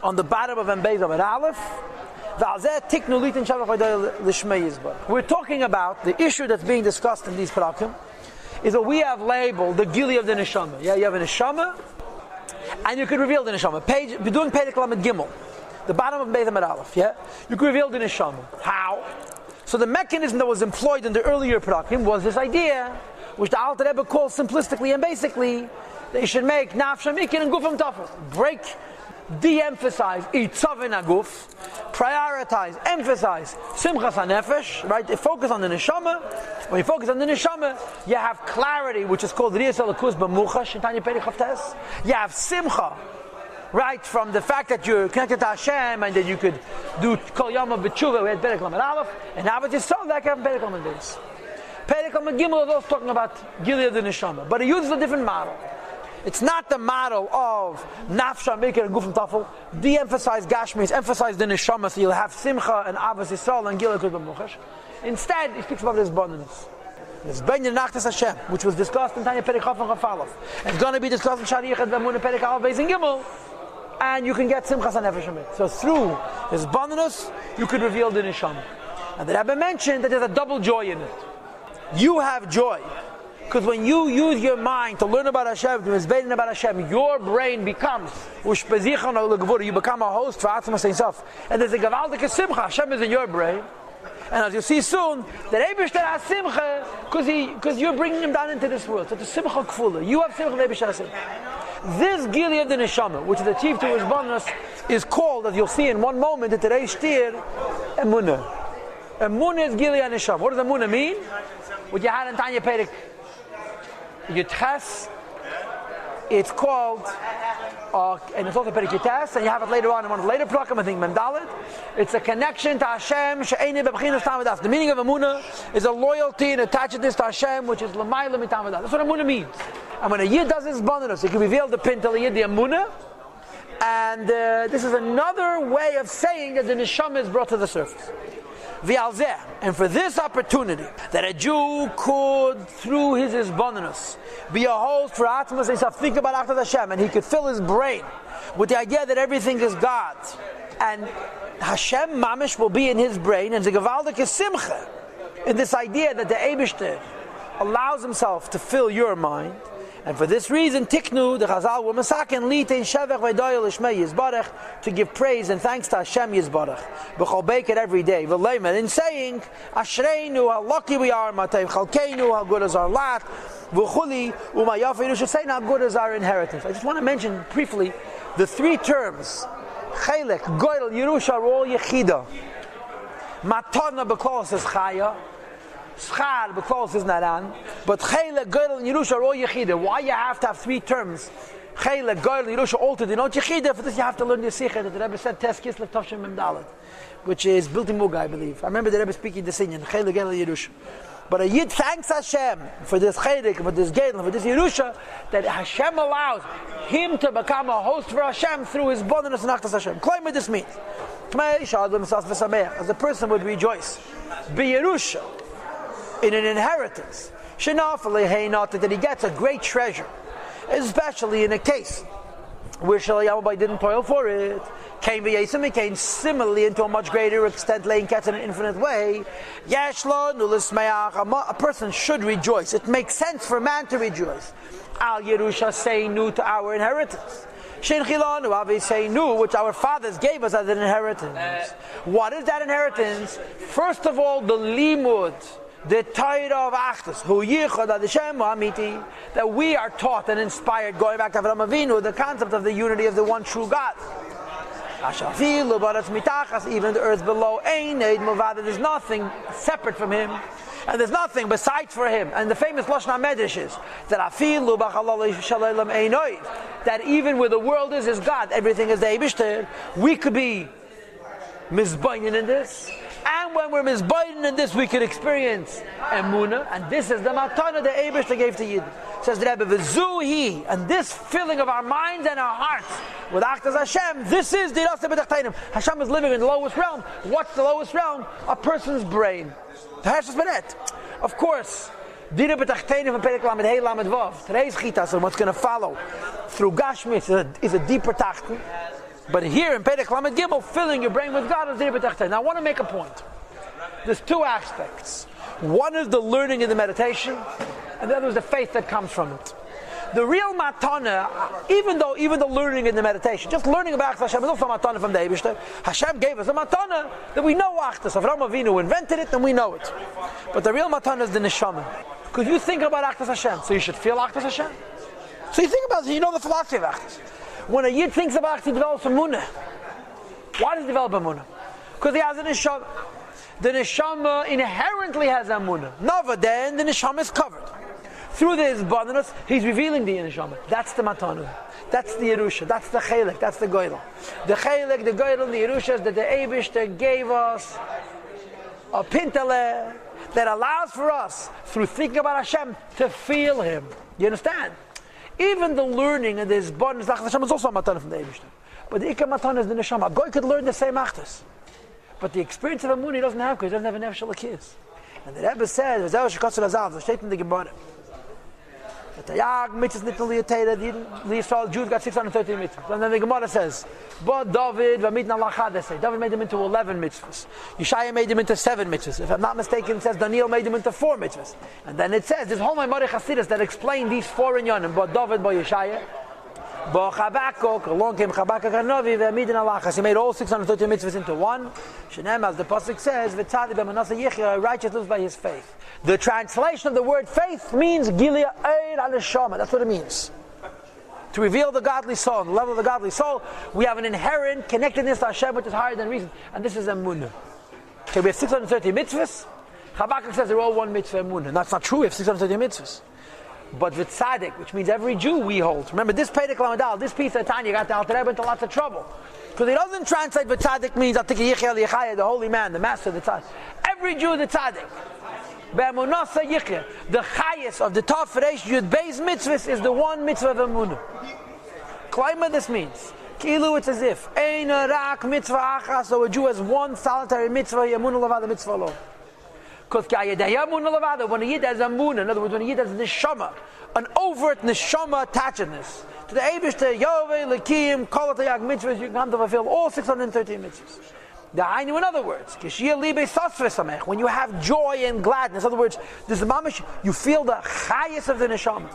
on the bottom of Beis Amud Aleph. We're talking about the issue that's being discussed in these parakim, is that we have labeled the gili of the neshama. Yeah, you have a neshama, and you could reveal the neshama. We're doing Perek Lamed Gimel, the bottom of Beis Amud Aleph. Yeah, you could reveal the neshama. How? So the mechanism that was employed in the earlier parakim was this idea, which the Alter Rebbe calls simplistically and basically, they should make nafsha mikin and gufam tafel, break, de-emphasize itzavin aguf, prioritize, emphasize simchas hanefesh, right? They focus on the neshama. When you focus on the neshama, you have clarity, which is called riyas alakus b'muchash in Tanya Perek Chavtes. You have simcha, right, from the fact that you're connected to Hashem and that you could do kol yama b'tshuva. We had Perek Lamed Aleph, and now it's just so that you have Perek Lamed Beis. Perek Lamed Gimel is also talking about gili of the neshama, but it uses a different model. It's not the model of nafsha, mikir, and gufim tafel. De-emphasize gashmis, emphasize the neshama, so you'll have simcha and avos Yisrael and gila kud b'muchash. Instead, he speaks about this abundance. This benyan nachtas Hashem, which was discussed in Tanya Perek Chaf and Chaf Aleph. It's going to be discussed in Shari Yichad B'Amun and Perek Aleph Beis and Gimel, and you can get simchas and nefesh amit. So through this abundance, you could reveal the neshama. And the Rebbe mentioned that there's a double joy in it. You have joy. Because when you use your mind to learn about Hashem, to mizbein about Hashem, your brain becomes, you become a host for Atzmas Himself. And there's a gavaldik simcha, Hashem is in your brain. And as you see soon, that Eibishter has simcha, because you're bringing him down into this world. So it's a simcha kfula. You have simcha, Eibishter has simcha. This gili of the neshama, which is achieved through his bonus, is called, as you'll see in one moment, in today's shtir, emunah. Emunah is gili of neshama. What does emunah mean? What you had in Tanya Perek Yutches, it's called, and it's also Perek Yutes, and you have it later on in one of the later prakim, I think Mendalit. It's a connection to Hashem, she'eini b'bchinas tamadas. The meaning of Emunah is a loyalty and attachedness to Hashem, which is l'mayla mitamadas. That's what Emunah means. And when a Yid does his bonus, it can reveal the pin to the Yid, the Emunah, and this is another way of saying that the Neshama is brought to the surface. And for this opportunity, that a Jew could, through his isbonenus, be a host for Atmas himself, think about Achad Hashem, and he could fill his brain with the idea that everything is God. And Hashem Mamish will be in his brain, and the Gavaldik is Simcha, in this idea that the Eibishter allows himself to fill your mind. And for this reason, Tiknu, the Chazal, were Masakin, Litein, Shevech, V'doyel, Ishmei, Yizbarech, to give praise and thanks to Hashem Yizbarech. B'chol Beket every day. V'leimen, in saying, Ashreinu, how lucky we are, Matei Chalkeinu, how good is our lot, V'chuli, Umayafi, you should say, how good is our inheritance. I just want to mention briefly the three terms, Chelek, Goyel, Yerusha, are all Yechida. Matana, B'klos is Chaya. Schar, because is Naran, but Chayla, Goyel, and Yerusha are all Yechida. Why you have to have three terms? Chayla, Goyel, and Yerusha all to denote Yechida. For this you have to learn the Sikha that the Rebbe said, Tes Kislev Tovshem Memdalet, which is built in Muga, I believe. I remember the Rebbe speaking the Sinyan, Chayla, Goyel, and Yerusha. But a Yid thanks Hashem for this Chaylik, for this Goyel, for this Yerusha, that Hashem allows him to become a host for Hashem through his bonus and Achtas Hashem. Claim what this means. As a person would rejoice. Be Yerusha. In an inheritance, that he gets a great treasure, especially in a case where Shalayamabay didn't toil for it. He came similarly into a much greater extent, laying cats in an infinite way. A person should rejoice. It makes sense for man to rejoice. Al Yerusha Seinu, to our inheritance. Which our fathers gave us as an inheritance. What is that inheritance? First of all, the limud, the Torah of Achdus, that we are taught and inspired, going back to Avraham Avinu, the concept of the unity of the one true God. Even the earth below, there's nothing separate from Him, and there's nothing besides for Him. And the famous Lashon HaMedrash is that even where the world is God, everything is the Eibishter. We could be mizbayin in this. And when we're mizbayin in this, we can experience emunah, and this is the matana the Eibishter gave to Yid. Says the Rebbe, v'zuhi, and this filling of our minds and our hearts with Achtas Hashem, this is the Yossi b'tachteinim. Hashem is living in the lowest realm. What's the lowest realm? A person's brain. Of course, Dina b'tachteinim and Perek Lamed Hey Lamed Vav. Today's chitas and what's going to follow through Gashmis is a deeper tachten. But here in Perek Lamed Gimel, filling your brain with God is there b'techtei. Now I want to make a point. There's two aspects. One is the learning and the meditation, and the other is the faith that comes from it. The real matana, even the learning and the meditation, just learning about Hashem is also a matana from the Eibishter. Hashem gave us a matana that we know Achdus. Avraham Avinu invented it, and we know it. But the real matana is the neshama. Because you think about Achdus Hashem, so you should feel Achdus Hashem. So you think about it, you know the philosophy of Achdus. When a Yid thinks about Achdus, he develops a munah. Why does he develop a munah? Because he has a neshama. The neshama inherently has a munah. Nova, then the neshama is covered. Through this abundance, he's revealing the neshama. That's the matana. That's the Yerusha. That's the Chelek. That's the Goyel. The Chelek, the Goyel, and the Yerusha is that the Eibishter gave us a pintele that allows for us, through thinking about Hashem, to feel Him. You understand? Even the learning and this abundance, Hashem is also a matana from the Eibishter. But the Ikar matana is the neshama. A Goy could learn the same Achdus. But the experience of a Muni he doesn't have because he doesn't have a Nefesh Elokis. And the Rebbe says, the State in the Gemara. The Tayag mitzvahs nitnu liyatera, the Israel Jews got 630 mitzvahs. And then the Gemara says, but David v'mitna lachadesei. David made them into 11 mitzvahs. Yeshaya made them into 7 mitzvahs. If I'm not mistaken, it says Daniel made them into 4 mitzvahs. And then it says, there's whole Maimari Chasidus that explain these 4 in Yonim, but David, but Yeshaya. But Chabakok, along came Chabakok Hanovi, v'midin alachas. He made all 630 mitzvahs into one. Shenem, as the pasuk says, v'tzadik b'manasa yichya, righteous lives by his faith. The translation of the word faith means Gilia Eir al-Neshama. That's what it means. To reveal the godly soul, on the level of the godly soul, we have an inherent connectedness to Hashem which is higher than reason. And this is Emunah. Okay, we have 630 mitzvahs. Chabakok says they're all one mitzvah Emunah. That's not true, we have 630 mitzvahs. But with tzaddik, which means every Jew we hold. Remember, this Perek Lamed, this piece of Tanya got the Alter Rebbe into lots of trouble. Because he doesn't translate with tzaddik means Atik Yichya Yechaya, the holy man, the master, the tzaddik. Every Jew is the tzaddik. Be'emunasa Yichya, the chayes of the Tov Reish Yud Beis mitzvahs is the one mitzvah of Emunah. Klaima this means. Kilu, it's as if Ein Rak mitzvah achas, so a Jew has one solitary mitzvah, Emunah Lavad, the mitzvah alone. Because when a Yid has a Emunah, in other words, when a Yid has neshama, an overt neshama attachedness to the Eibishter, Yovei, Lekim, Kol Tayag mitzvahs, you can come to fulfill all 630 mitzvahs. The Ainu, in other words, when you have joy and gladness, in other words, there's a mamish, you feel the highest of the neshama.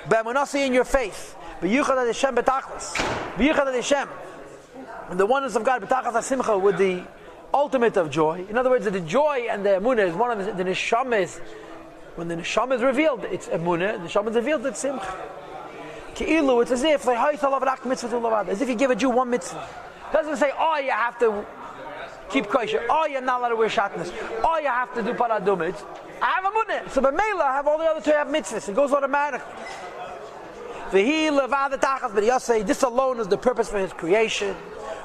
Be'emunasi in your faith. B'yichad Hashem betachlis. B'yichad Hashem. And the oneness of God, betachlis hasimcha, with the ultimate of joy. In other words, the joy and the emunah is one of the neshama is, when the neshama is revealed, it's emunah, the neshama is revealed, it's simcha. Ki'ilu, it's as if you give a Jew one mitzvah. It doesn't say, oh, you have to keep kosher, oh, you're not allowed to wear shatnez, oh, you have to do paradumit. I have emunah. So b'meila, I have all the other 2 have mitzvahs. It goes automatically. But Yossi, this alone is the purpose for his creation.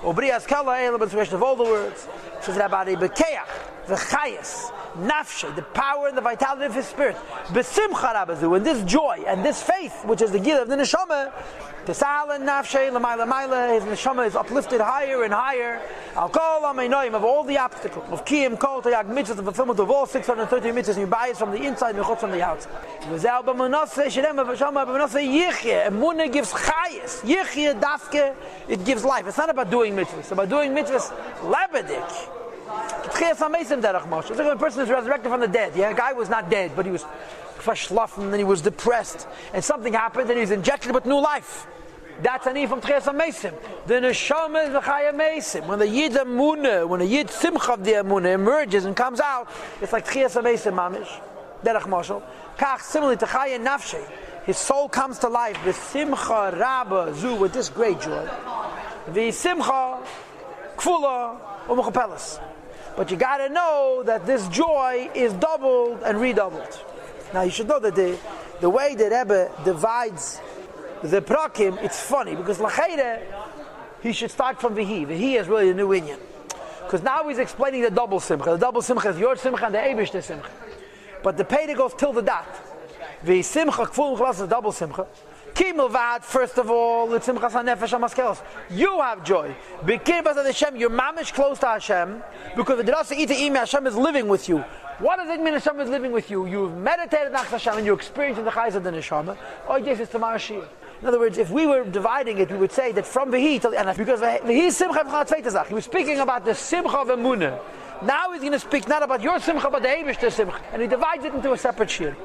Obrias kala elam, the creation of all the words. It says about a bekeach, the chayas, nafshe, the power and the vitality of his spirit. Besimcha rabazu, and this joy and this faith, which is the gil of the neshama, tesal and nafshe, l'mayla, his neshama is uplifted higher and higher. Al kol ameinoim, of all the obstacles, of kiyim, kol, tayag, mitzvahs, the fulfillment of all 630 mitzvahs, and you buy it from the inside, and from the outside. V'zel b'manaseh, shedem b'shama, b'manaseh yichye, emunah gives chayas, yichye, dafke, it gives life. It's not about doing mitzvahs, it's about doing mitzvahs, lebedik. It's like when a person is resurrected from the dead. Yeah, a guy was not dead, but he was schlaf, and then he was depressed, and something happened, and he was injected with new life. That's an from Tchias HaMeisim. The neshama is the Chaya Meisim. When the Yid Emunah, when the Yid Simcha of the Emunah emerges and comes out, it's like Tchias HaMeisim mamish. Derech Moshel. Kach, similarly to Chaya Nafshe, his soul comes to life with Simcha Rabba Zu, with this great joy. The Simcha Kfula U'Mechapelas. But you got to know that this joy is doubled and redoubled. Now you should know that the way that Rebbe divides the prakim, it's funny, because L'cheire, he should start from Vihi. Vihi is really a new Inyan. Because now he's explaining the double simcha. The double simcha is your simcha and the Eibishter simcha. But the Pei goes till the dot. The simcha kful is the double simcha. Kimel vad, first of all, it's simchas hanefesh hamaskelos. You have joy. B'kirbas of Hashem, you're mamish close to Hashem, because the Drasa Ita Imi, Hashem is living with you. What does it mean Hashem is living with you? You've meditated on Hashem and you're experiencing the chayes of the neshama. Oh, yes, it's tomorrow Shir. In other words, if we were dividing it, we would say that from Vehi till and because Vehi Simcha V'Chat he was speaking about the Simcha of Emunah. Now he's going to speak not about your Simcha, but the Eibushter Simcha. And he divides it into a separate shir.